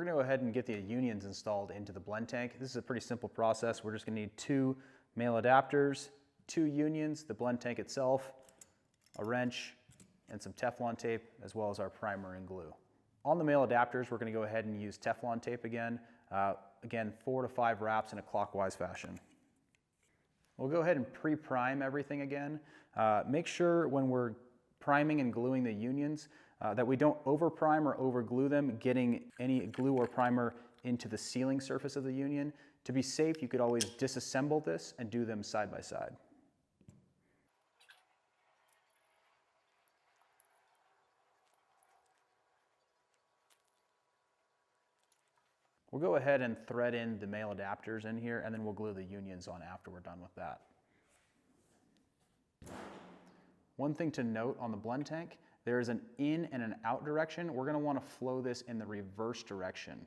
going to go ahead and get the unions installed into the blend tank. This is a pretty simple process. We're just going to need 2 male adapters, 2 unions, the blend tank itself, a wrench, and some Teflon tape, as well as our primer and glue. On the male adapters, we're going to go ahead and use Teflon tape again. Again, 4 to 5 wraps in a clockwise fashion. We'll go ahead and pre-prime everything again. Make sure when we're priming and gluing the unions that we don't over-prime or over-glue them, getting any glue or primer into the sealing surface of the union. To be safe, you could always disassemble this and do them side by side. We'll go ahead and thread in the male adapters in here, and then we'll glue the unions on after we're done with that. One thing to note on the blend tank, there is an in and an out direction. We're going to want to flow this in the reverse direction.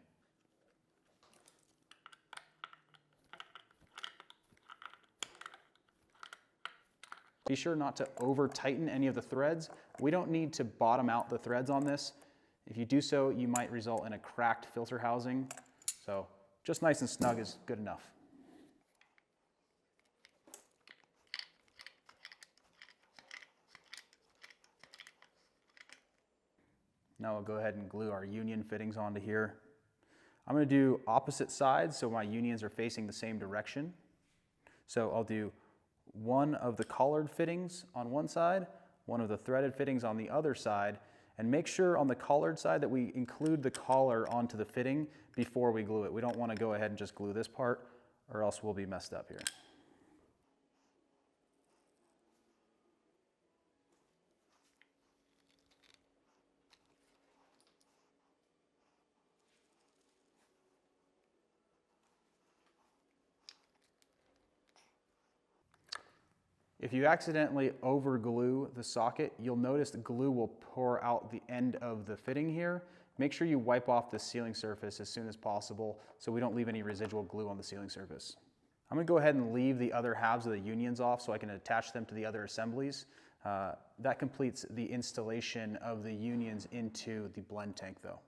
Be sure not to over tighten any of the threads. We don't need to bottom out the threads on this. If you do so, you might result in a cracked filter housing. So just nice and snug is good enough. Now we'll go ahead and glue our union fittings onto here. I'm going to do opposite sides so my unions are facing the same direction. So I'll do one of the collared fittings on one side, one of the threaded fittings on the other side, and make sure on the collared side that we include the collar onto the fitting before we glue it. We don't want to go ahead and just glue this part, or else we'll be messed up here. If you accidentally over glue the socket, you'll notice the glue will pour out the end of the fitting here. Make sure you wipe off the sealing surface as soon as possible so we don't leave any residual glue on the sealing surface. I'm going to go ahead and leave the other halves of the unions off so I can attach them to the other assemblies. That completes the installation of the unions into the blend tank though.